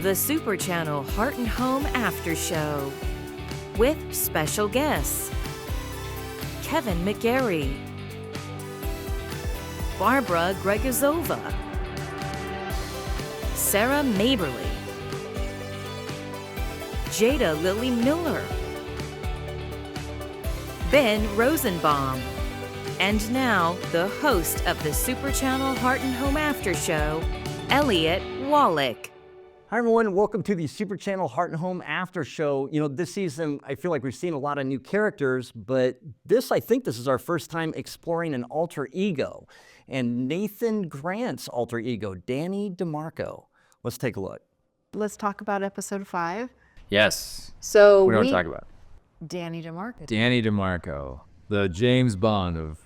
the Super Channel Heart and Home After Show with special guests Kevin McGarry, Barbara Gregazova, Sarah Maberly, Jada Lily Miller, Ben Rosenbaum, and now the host of the Super Channel Heart and Home After Show, Elliott Wallach. Hi everyone, welcome to the Super Channel Heart and Home After Show. You know, this season, I feel like we've seen a lot of new characters, but I think this is our first time exploring an alter ego. And Nathan Grant's alter ego, Danny DeMarco. Let's take a look. Let's talk about episode 5. Yes. So What do you want to talk about? Danny DeMarco. Danny DeMarco, the James Bond of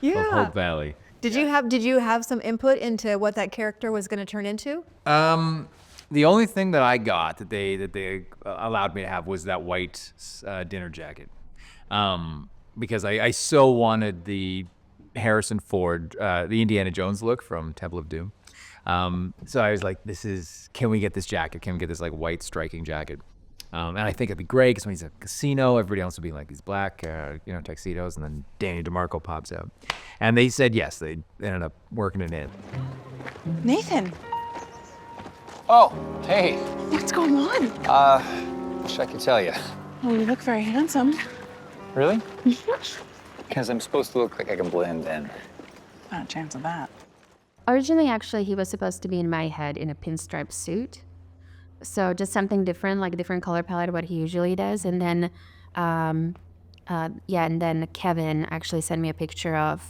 Hope Valley. Did you have some input into what that character was going to turn into? The only thing that I got that they allowed me to have was that white dinner jacket, because I so wanted the Harrison Ford, the Indiana Jones look from Temple of Doom. So I was like, can we get this jacket? Can we get this like white striking jacket? And I think it'd be great because when he's at a casino, everybody else would be like these black, tuxedos, and then Danny DeMarco pops out. And they said yes. They ended up working it in. Nathan, Oh, hey. what's going on? Wish I could tell you. Oh, you look very handsome. Really? Because I'm supposed to look like I can blend in. Not a chance of that. Originally, actually, he was supposed to be in my head in a pinstripe suit. So just something different, like a different color palette, what he usually does. And then, and then Kevin actually sent me a picture of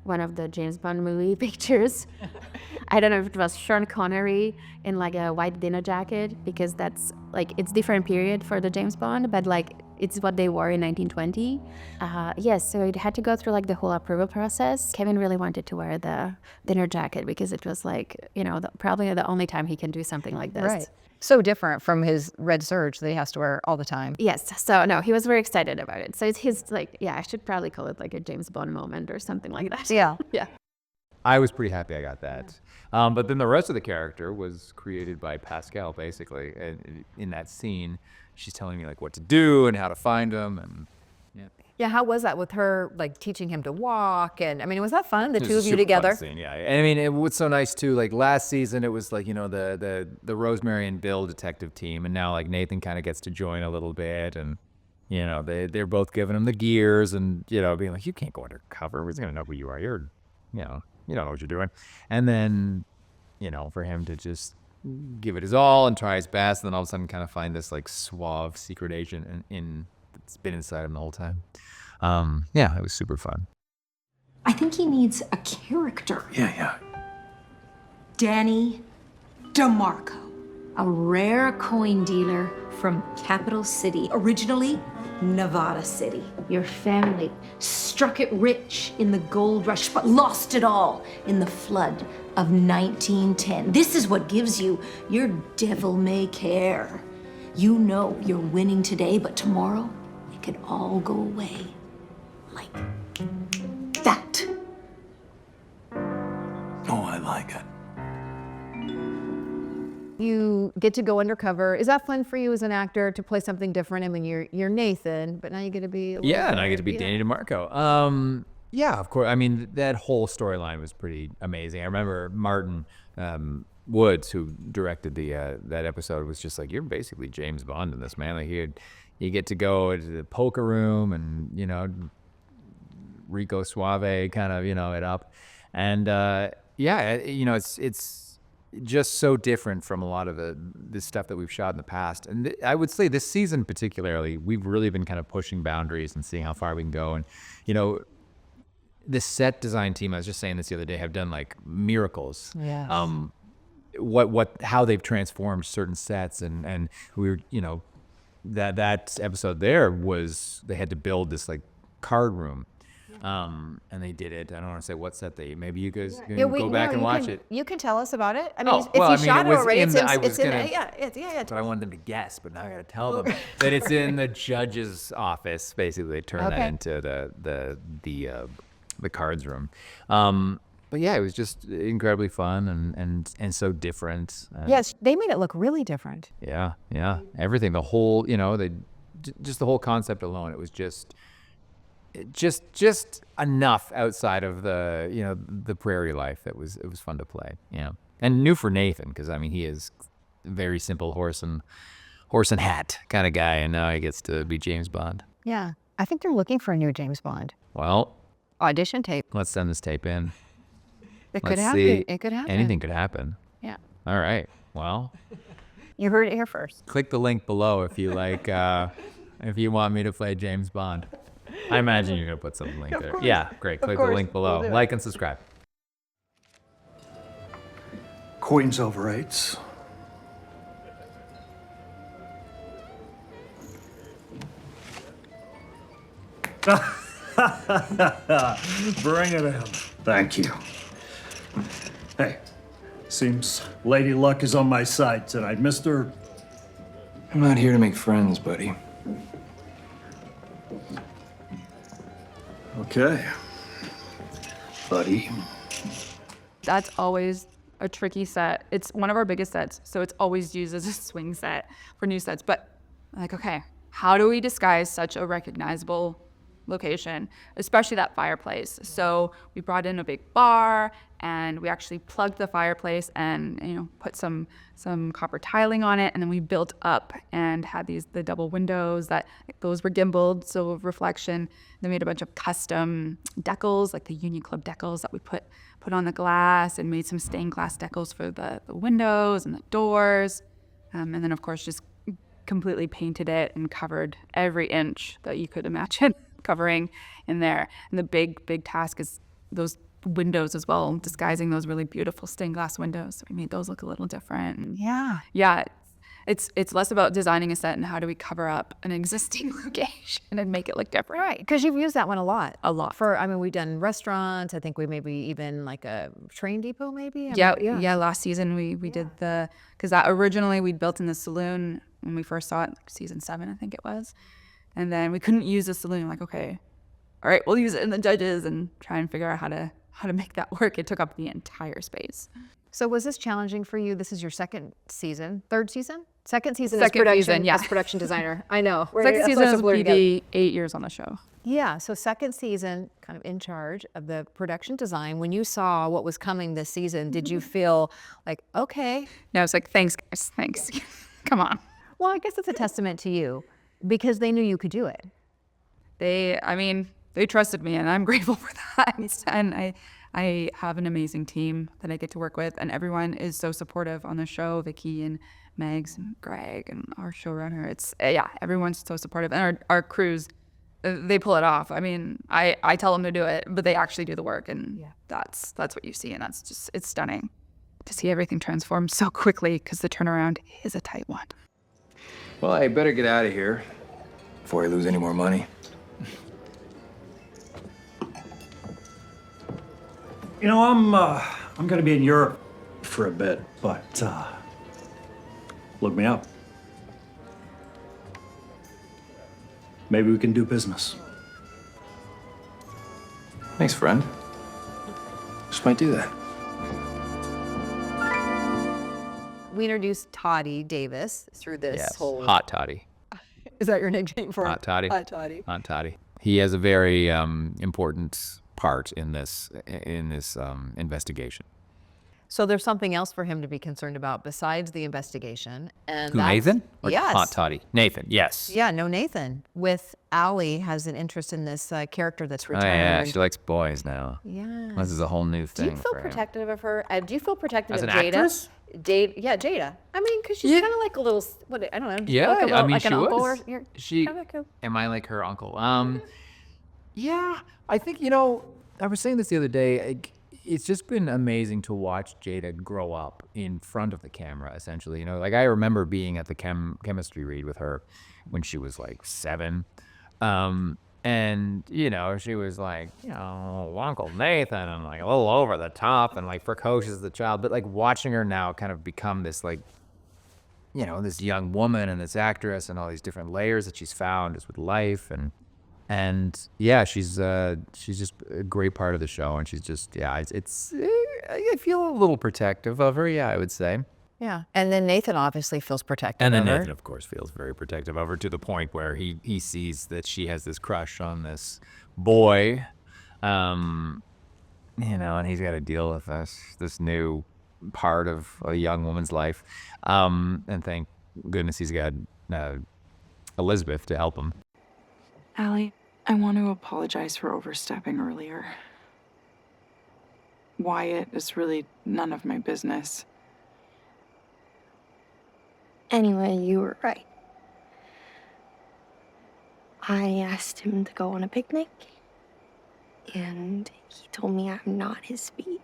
one of the James Bond movie pictures. I don't know if it was Sean Connery in like a white dinner jacket, because that's like, it's different period for the James Bond, but like it's what they wore in 1920. Yes, so it had to go through like the whole approval process. Kevin really wanted to wear the dinner jacket because it was like, probably the only time he can do something like this. Right. So different from his red serge that he has to wear all the time. Yes. So no, he was very excited about it. So it's his like, I should probably call it like a James Bond moment or something like that. Yeah. Yeah. I was pretty happy I got that. But then the rest of the character was created by Pascal, basically. And in that scene, she's telling me like what to do and how to find them, and Yeah, how was that with her, like teaching him to walk? And I mean, was that fun, the It was two a of you super together? fun scene, yeah. And I mean, it was so nice too. Like last season, it was like, the Rosemary and Bill detective team, and now like Nathan kind of gets to join a little bit, and they're both giving him the gears, and being like, you can't go undercover. We're gonna know who you are. You're, you don't know what you're doing. And then, for him to just give it his all and try his best, and then all of a sudden kind of find this like suave secret agent that's been inside him the whole time. It was super fun. I think he needs a character. Yeah. Danny DeMarco, a rare coin dealer from Capital City, originally Nevada City. Your family struck it rich in the gold rush, but lost it all in the flood of 1910. This is what gives you your devil-may-care. You know you're winning today, but tomorrow it could all go away. Like that. Oh, I like it. You get to go undercover. Is that fun for you as an actor to play something different? I mean, you're Nathan, but now you get to be And I get to be Danny DeMarco. Of course. I mean, that whole storyline was pretty amazing. I remember Martin Woods, who directed that episode, was just like, you're basically James Bond in this, man. Like you get to go to the poker room and Rico Suave kind of it up, and it's just so different from a lot of the stuff that we've shot in the past. And I would say this season particularly, we've really been kind of pushing boundaries and seeing how far we can go. And the set design team, I was just saying this the other day, have done like miracles. Yes. How they've transformed certain sets, and we were that episode there was, they had to build this like card room. And they did it. I don't want to say what set maybe you guys can go back and watch it. You can tell us about it. I mean, Oh, well, if you shot it already, it's it's But I wanted them to guess, but now I got to tell them that it's in the judge's office. Basically, they turn that into the cards room. but yeah, it was just incredibly fun and so different. And Yes, they made it look really different. yeah, everything, the whole, just the whole concept alone, it was just enough outside of the prairie life that it was fun to play. Yeah, and new for Nathan, because I mean he is a very simple horse and hat kind of guy, and now he gets to be James Bond. Yeah. I think they're looking for a new James Bond. Well, Audition tape. let's send this tape in. It could Let's happen. see. It could happen. Anything could happen. Yeah. All right. Well, You heard it here first. click the link below if you like. If you want me to play James Bond, I imagine you're gonna put some link there. Yeah, great. Click the link below. Like and subscribe. Queens over eights. Bring it in. Thank you. Hey, seems Lady Luck is on my side tonight, Mr. I'm not here to make friends, buddy. Okay. Buddy. That's always a tricky set. It's one of our biggest sets, so it's always used as a swing set for new sets. But like, okay, how do we disguise such a recognizable location, especially that fireplace? So we brought in a big bar, and we actually plugged the fireplace and put some copper tiling on it, and then we built up and had the double windows those were gimbaled, so reflection. Then we had a bunch of custom decals, like the Union Club decals that we put on the glass, and made some stained glass decals for the windows and the doors, and then of course just completely painted it and covered every inch that you could imagine covering in there. And the big task is those windows as well, disguising those really beautiful stained glass windows. So we made those look a little different. And yeah, it's less about designing a set and how do we cover up an existing location and make it look different. Right, because you've used that one a lot. A lot. We've done restaurants. I think we maybe even like a train depot maybe. Yeah. Last season we did because that originally we'd built in the saloon when we first saw it, like season 7, I think it was. And then we couldn't use the saloon. Like, okay, all right, we'll use it in the judges and try and figure out how to make that work. It took up the entire space. So was this challenging for you? This is your second season, third season? Second season Second as production, season, yeah. as production designer. I know. Second season is BD, 8 years on the show. Yeah, so second season, kind of in charge of the production design. When you saw what was coming this season, did you feel like, okay? No, it's like, thanks, guys, thanks. Come on. Well, I guess it's a testament to you because they knew you could do it. They trusted me, and I'm grateful for that. And I have an amazing team that I get to work with, and everyone is so supportive on the show. Vicky and Megs and Greg and our showrunner. Everyone's so supportive, and our crews, they pull it off. I mean, I tell them to do it, but they actually do the work, and that's what you see, and it's stunning to see everything transform so quickly because the turnaround is a tight one. Well, I better get out of here before I lose any more money. I'm gonna be in Europe for a bit, but look me up. Maybe we can do business. Thanks, friend. Just might do that. We introduced Toddy Davis through this whole... Hot Toddy. Is that your nickname for him? Hot Toddy. Hot Toddy. Hot Toddy. He has a very important part in this investigation. So there's something else for him to be concerned about besides the investigation. And Who, Nathan? Or yes. Hot Toddy? Nathan, yes. Yeah, no, Nathan. With Allie has an interest in this character that's Oh, returned. yeah, she likes boys now. Yeah. This is a whole new Do thing you feel for him. protective of her? Do you feel protective As of an Jada? actress? Jada. I mean, because she's kind of like a little, I don't know. Yeah, like a little, I mean, like she an uncle was. or you're She, kind of cool. am I like her uncle? Yeah, I think, I was saying this the other day, it's just been amazing to watch Jada grow up in front of the camera, essentially. Like I remember being at the chemistry read with her when she was like 7. And, she was like, Uncle Nathan, and like a little over the top and like precocious as a child. But like watching her now kind of become this like, this young woman and this actress and all these different layers that she's found just with life. And And yeah, she's just a great part of the show, and she's just I feel a little protective of her. Yeah, I would say. Yeah. And then Nathan obviously feels protective And then of her. Nathan, of course, feels very protective of her to the point where he sees that she has this crush on this boy, and he's got to deal with this new part of a young woman's life. And thank goodness he's got Elizabeth to help him. Allie, I want to apologize for overstepping earlier. Wyatt is really none of my business. Anyway, you were right. I asked him to go on a picnic, and he told me I'm not his speed.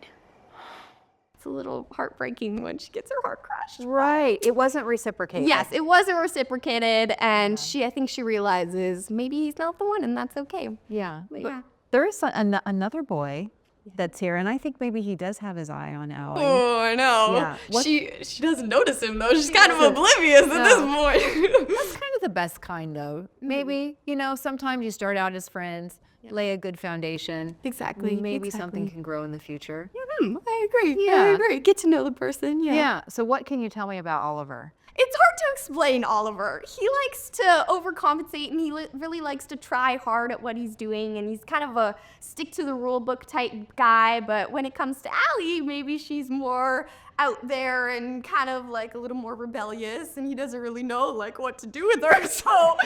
It's a little heartbreaking when she gets her heart crushed. Right. It wasn't reciprocated. Yes, it wasn't reciprocated, and I think she realizes maybe he's not the one, and that's okay. Yeah. But yeah. There is another boy that's here, and I think maybe he does have his eye on Allie. Oh, I know. Yeah. She doesn't notice him though. She's kind of oblivious at this point. That's kind of the best kind, though. Maybe, sometimes you start out as friends, lay a good foundation. Exactly. Maybe something can grow in the future. I agree. Yeah. I agree. Get to know the person. Yeah. So what can you tell me about Oliver? It's hard to explain Oliver. He likes to overcompensate, and he really likes to try hard at what he's doing, and he's kind of a stick-to-the-rule-book type guy, but when it comes to Allie, maybe she's more out there and kind of like a little more rebellious, and he doesn't really know like what to do with her, so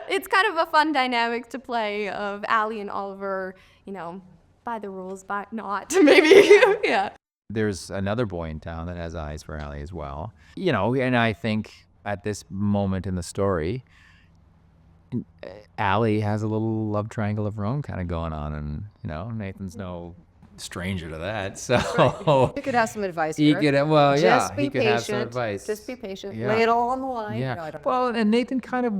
it's kind of a fun dynamic to play of Allie and Oliver, by the rules, by not, maybe, yeah. There's another boy in town that has eyes for Allie as well. And I think at this moment in the story, Allie has a little love triangle of her own kind of going on, and Nathan's no stranger to that. So You could have some advice for he her. could, Just be he could have some patient. advice. Just be patient. Yeah. Lay it all on the line. Yeah. No, I don't know. Well, and Nathan kind of,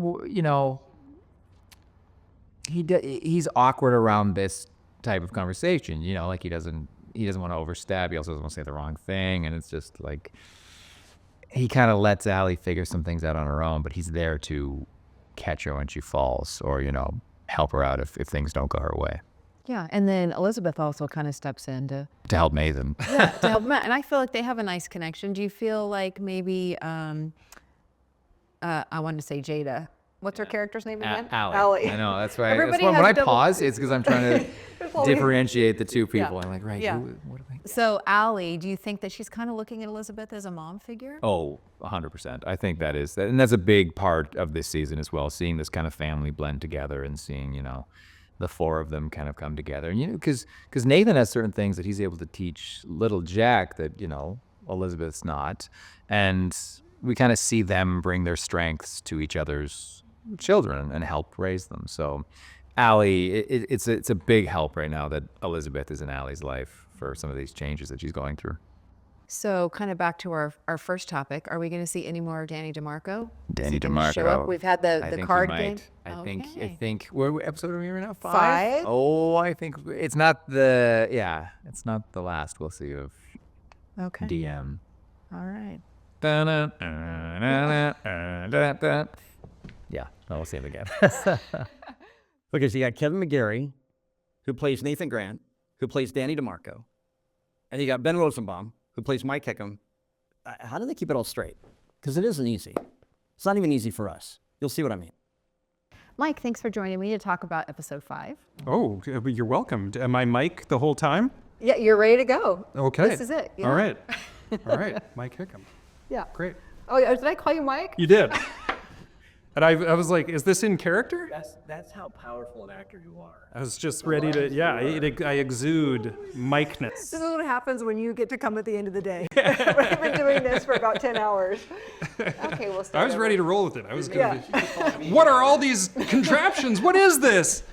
he's awkward around this type of conversation. Like he doesn't want to overstep. He also doesn't want to say the wrong thing, and it's just like he kind of lets Allie figure some things out on her own, but he's there to catch her when she falls, or help her out if things don't go her way. Yeah, and then Elizabeth also kind of steps in to help Nathan. Yeah, to help Matt. And I feel like they have a nice connection. Do you feel like maybe I wanted to say Jada. What's her character's name again? Allie. I know, that's why. Everybody When has I double- pause, it's because I'm trying to differentiate the two people. I'm like, right, Yeah. what are they? So Allie, do you think that she's kind of looking at Elizabeth as a mom figure? Oh, 100%. I think that is, and that's a big part of this season as well, seeing this kind of family blend together and seeing, the four of them kind of come together. And, because Nathan has certain things that he's able to teach little Jack that, Elizabeth's not. And we kind of see them bring their strengths to each other's children and help raise them. So Allie, it's a big help right now that Elizabeth is in Allie's life for some of these changes that she's going through. So kind of back to our first topic, are we going to see any more of Danny DeMarco? Danny Is he gonna show up? DeMarco. We've had the think card he game. might. I Okay. think what episode are we in right now? Five? Oh, I think it's not it's not the last we'll see of Okay. DM. All right. Yeah, we'll see him again. Okay, so you got Kevin McGarry, who plays Nathan Grant, who plays Danny DeMarco, and you got Ben Rosenbaum, who plays Mike Hickam. How do they keep it all straight? Because it isn't easy. It's not even easy for us. You'll see what I mean. Mike, thanks for joining me to talk about episode 5. Oh, you're welcome. Am I Mike the whole time? Yeah, you're ready to go. Okay. This is it. All right. All right. Mike Hickam. Yeah. Great. Oh, did I call you Mike? You did. And I was like, is this in character? That's how powerful an actor you are. I was just ready to, I exude Mike-ness. This is what happens when you get to come at the end of the day. We've been doing this for about 10 hours. Okay, we'll start I was over. ready to roll with it. I was going to be, what are all these contraptions? What is this?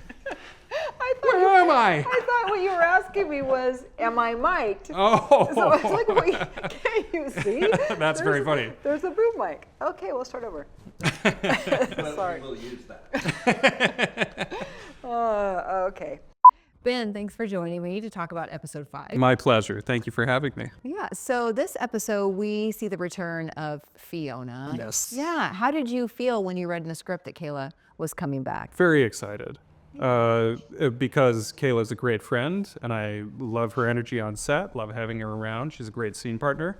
Where am I? I thought what you were asking me was, am I mic'd? Oh. So I was like, well, can you see? That's very funny. There's a boom mic. Okay, we'll start over. Sorry. We'll use that. Okay. Ben, thanks for joining me to talk about episode 5. My pleasure. Thank you for having me. Yeah, so this episode, we see the return of Fiona. Yes. Yeah, how did you feel when you read in the script that Kayla was coming back? Very excited. because Kayla's a great friend, and I love her energy on set, love having her around. She's a great scene partner.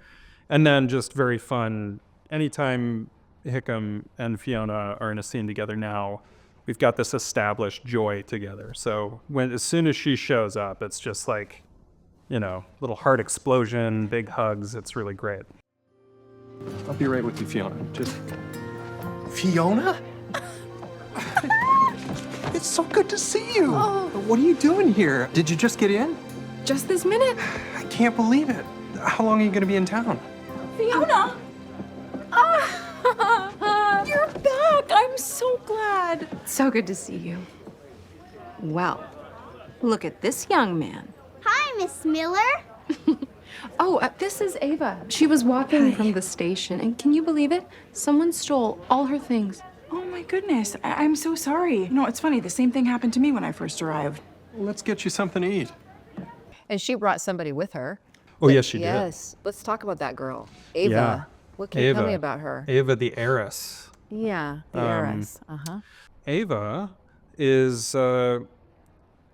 And then just very fun. Anytime Hickam and Fiona are in a scene together now, we've got this established joy together. So as soon as she shows up, it's just like, little heart explosion, big hugs. It's really great. I'll be right with you, Fiona. Fiona? It's so good to see you. Oh. What are you doing here? Did you just get in? Just this minute. I can't believe it. How long are you going to be in town? Fiona! You're back! I'm so glad. So good to see you. Well, look at this young man. Hi, Miss Miller. This is Ava. She was walking from the station, and can you believe it? Someone stole all her things. Oh my goodness, I'm so sorry. It's funny, the same thing happened to me when I first arrived. Let's get you something to eat. And she brought somebody with her. Oh, yes, she did. Yes. Let's talk about that girl. Ava. Yeah. What can you tell me about her? Ava the heiress. Yeah, the heiress. Ava is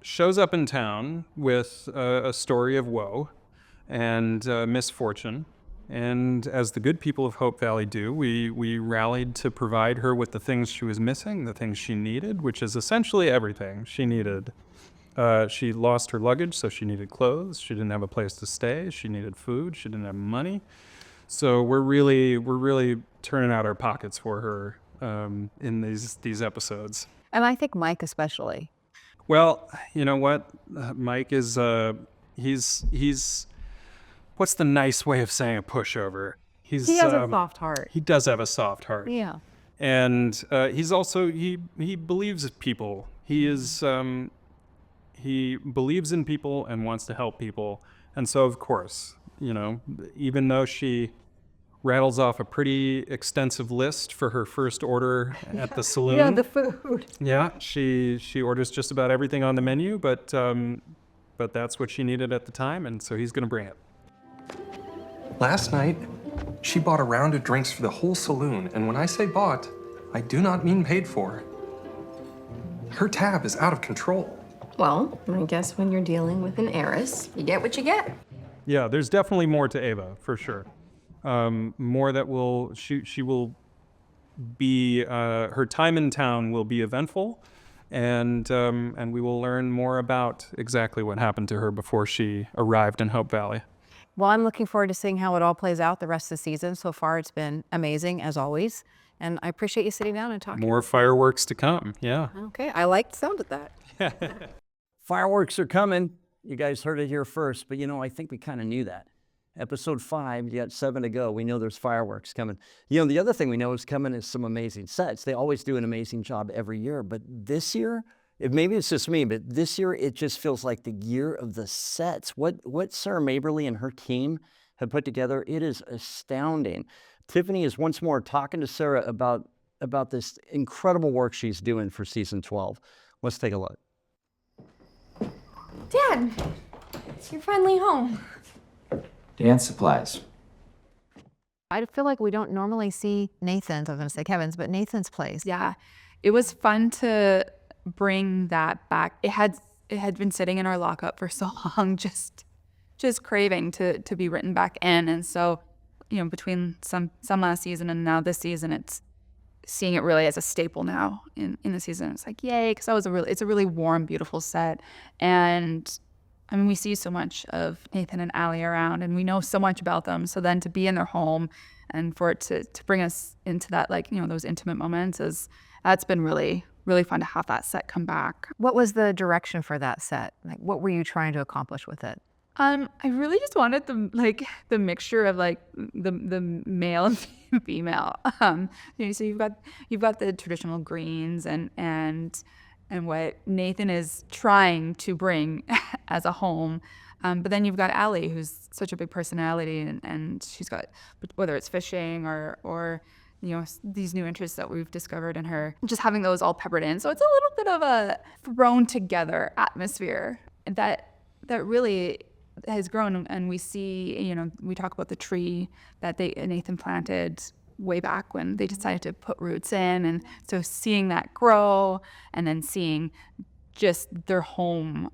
shows up in town with a story of woe and misfortune. And as the good people of Hope Valley do, we rallied to provide her with the things she was missing, the things she needed, which is essentially everything she needed. She lost her luggage, so she needed clothes. She didn't have a place to stay. She needed food. She didn't have money. So we're really turning out our pockets for her in these episodes. And I think Mike especially. Well, you know what? Mike is he's what's the nice way of saying a pushover? He has a soft heart. He does have a soft heart. Yeah. And he's also he believes in people. He believes in people and wants to help people. And so, of course, even though she rattles off a pretty extensive list for her first order at the saloon. Yeah, the food. Yeah, she orders just about everything on the menu, but that's what she needed at the time, and so he's going to bring it. Last night, she bought a round of drinks for the whole saloon, and when I say bought, I do not mean paid for. Her tab is out of control. Well, I guess when you're dealing with an heiress, you get what you get. Yeah, there's definitely more to Ava, for sure. More that she will be, her time in town will be eventful, and we will learn more about exactly what happened to her before she arrived in Hope Valley. Well, I'm looking forward to seeing how it all plays out the rest of the season. So far, it's been amazing, as always. And I appreciate you sitting down and talking. More fireworks to come, yeah. Okay, I like the sound of that. Fireworks are coming. You guys heard it here first, but I think we kind of knew that. Episode 5, you got 7 to go. We know there's fireworks coming. The other thing we know is coming is some amazing sets. They always do an amazing job every year, but this year, maybe it's just me, but this year it just feels like the year of the sets. What Sarah Maberly and her team have put together, it is astounding. Tiffiany is once more talking to Sarah about this incredible work she's doing for season 12. Let's take a look. Dad, you're finally home. Dance supplies. I feel like we don't normally see Nathan's, I was going to say Kevin's, but Nathan's place. Yeah, it was fun to bring that back. It had been sitting in our lockup for so long, just craving to be written back in. And so, between some last season and now this season, it's seeing it really as a staple now in the season. It's like, yay, because it's a really warm, beautiful set. And I mean, we see so much of Nathan and Allie around, and we know so much about them. So then to be in their home and for it to bring us into that, those intimate moments, that's been really, really fun to have that set come back. What was the direction for that set? What were you trying to accomplish with it? I really just wanted the mixture of the male and female. So you've got the traditional greens and what Nathan is trying to bring as a home. But then you've got Allie, who's such a big personality, and she's got, whether it's fishing or these new interests that we've discovered in her, just having those all peppered in. So it's a little bit of a thrown together atmosphere that really has grown. And we see, we talk about the tree that Nathan planted way back when they decided to put roots in. And so seeing that grow and then seeing just their home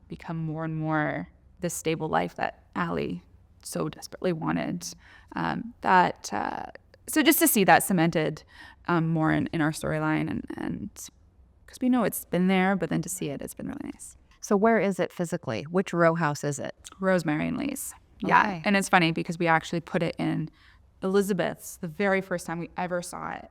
become more and more the stable life that Allie so desperately wanted. So just to see that cemented more in our storyline, and because we know it's been there, but then to see it's been really nice. So where is it physically? Which row house is it? Rosemary and Lee's. Yeah, Okay. and it's funny because we actually put it in Elizabeth's the very first time we ever saw it.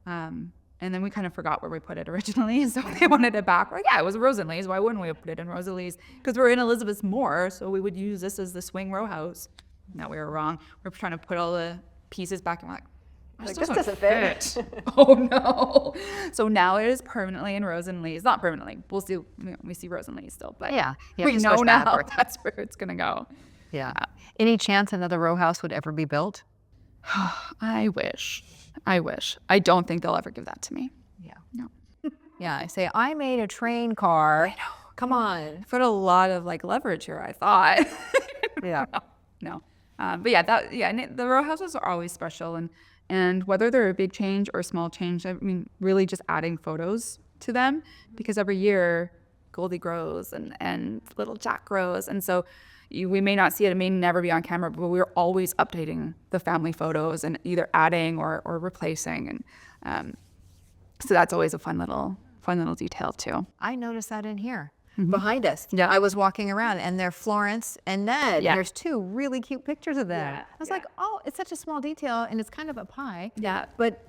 And then we kind of forgot where we put it originally, so they wanted it back. We're like, yeah, it was Rose and Lee's. Why wouldn't we have put it in Rose and Lee's? Because we're in Elizabeth's more, so we would use this as the swing row house. No, we were wrong. We're trying to put all the pieces back, and we're like, This doesn't fit. Oh no! So now it is permanently in Rose and Lee's. Not permanently. We'll see. We see Rose and Lee's still, but Yeah, we just know push now backwards. that's where it's gonna go. Yeah. Any chance another row house would ever be built? I wish. I don't think they'll ever give that to me. Yeah. No. Yeah, I say, I made a train car. I know. Come on. Put a lot of leverage here, I thought. Yeah. No. But yeah, and the row houses are always special, and whether they're a big change or a small change, I mean, really just adding photos to them, because every year Goldie grows and little Jack grows, and so we may not see it may never be on camera, but we're always updating the family photos and either adding or replacing, and so that's always a fun little detail too. I noticed that in here. Mm-hmm. Behind us. Yeah. I was walking around and they're Florence and Ned. Yeah. And there's two really cute pictures of them. Yeah, I was like, oh, it's such a small detail and it's kind of a pie. Yeah. But,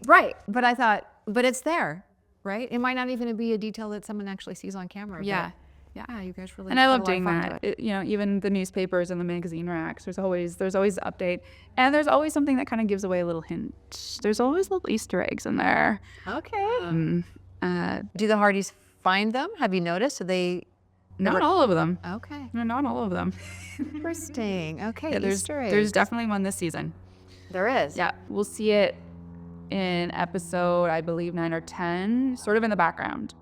right. But I thought, but it's there, right? It might not even be a detail that someone actually sees on camera. Yeah. Yeah, you guys really And I put a love lot of doing fun to that. it. Even the newspapers and the magazine racks, there's always the update. And there's always something that kind of gives away a little hint. There's always little Easter eggs in there. Okay. Do the Hardys find them? Have you noticed? Do they... Not all of them. Okay. No, not all of them. Interesting. Okay, Yeah, Easter eggs. there's definitely one this season. There is? Yeah, we'll see it in episode, I believe, 9 or 10, sort of in the background.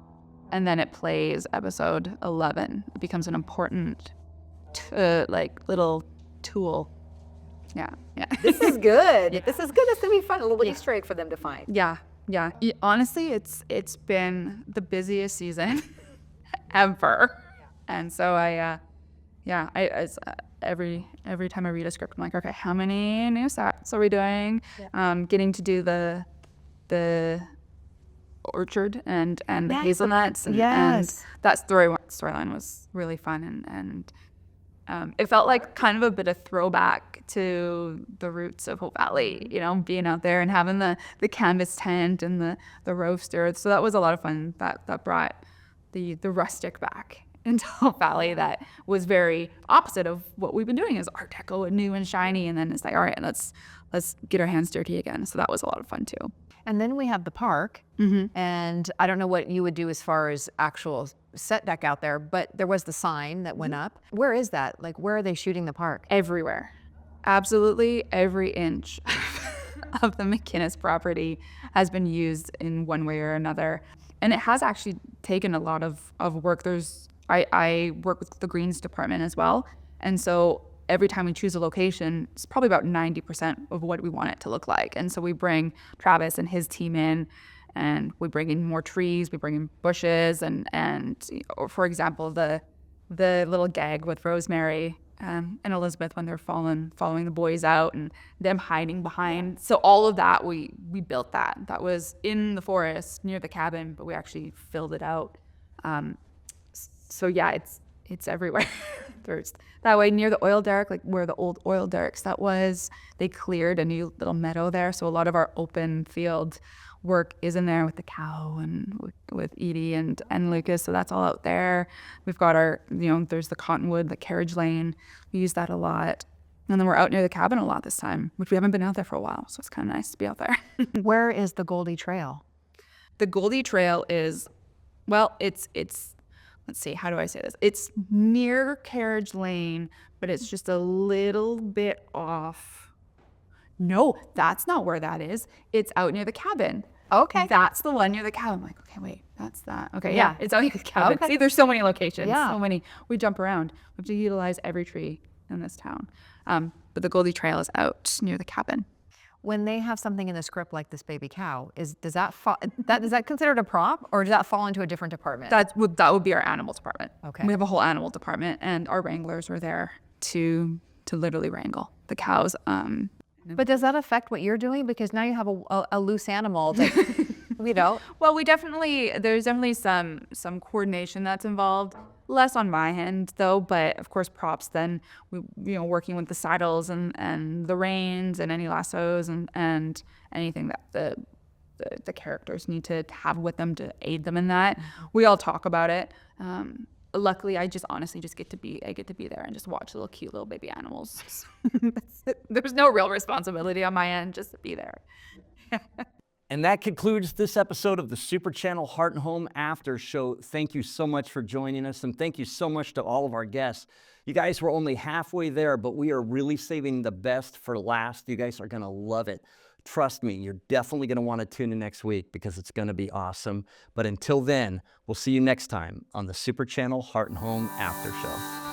And then it plays episode 11. It becomes an important, little tool. Yeah. This is good. This is good. This is going to be fun. A little Easter egg for them to find. Yeah. Honestly, it's been the busiest season ever. And so every time I read a script, I'm like, okay, how many new sets are we doing? Yeah. Getting to do the orchard and the hazelnuts and that storyline was really fun and it felt like kind of a bit of throwback to the roots of Hope Valley, being out there and having the canvas tent and the roaster. So that was a lot of fun. That brought the rustic back into Hope Valley. That was very opposite of what we've been doing as Art Deco and new and shiny. And then it's like, all right, let's get our hands dirty again. So that was a lot of fun too. And then we have the park, and I don't know what you would do as far as actual set deck out there, but there was the sign that went up. Where is that? Where are they shooting the park? Everywhere. Absolutely every inch of the McInnes property has been used in one way or another. And it has actually taken a lot of work. I work with the Greens department as well. And so every time we choose a location, it's probably about 90% of what we want it to look like. And so we bring Travis and his team in, and we bring in more trees, we bring in bushes, and for example, the little gag with Rosemary and Elizabeth when they're following the boys out and them hiding behind. So all of that, we built that. That was in the forest near the cabin, but we actually filled it out. So yeah, it's everywhere. There's that way near the oil derrick, where the old oil derricks that was, they cleared a new little meadow there. So a lot of our open field work is in there with the cow and with Edie and Lucas. So that's all out there. We've got our, there's the cottonwood, the carriage lane. We use that a lot. And then we're out near the cabin a lot this time, which we haven't been out there for a while. So it's kind of nice to be out there. Where is the Goldie Trail? The Goldie Trail is, let's see, how do I say this? It's near Carriage Lane, but it's just a little bit off. No, that's not where that is. It's out near the cabin. Okay. That's the one near the cabin. I'm like, okay, wait, that's that. Okay, yeah, it's out near the cabin. Okay. See, there's so many locations, Yeah. so many. We jump around. We have to utilize every tree in this town. But the Goldie Trail is out near the cabin. when they have something in the script like this baby cow, is is that considered a prop, or does that fall into a different department? That would be our animal department. Okay. We have a whole animal department, and our wranglers were there to literally wrangle the cows. But does that affect what you're doing? Because now you have a loose animal that, you know. Well, there's definitely some coordination that's involved. Less on my end though, but of course props then, working with the saddles and the reins and any lassos and anything that the characters need to have with them to aid them in that. We all talk about it. Luckily, I honestly get to be there and just watch cute little baby animals. There's no real responsibility on my end, just to be there. And that concludes this episode of the Super Channel Heart and Home After Show. Thank you so much for joining us, and thank you so much to all of our guests. You guys were only halfway there, but we are really saving the best for last. You guys are going to love it. Trust me, you're definitely going to want to tune in next week because it's going to be awesome. But until then, we'll see you next time on the Super Channel Heart and Home After Show.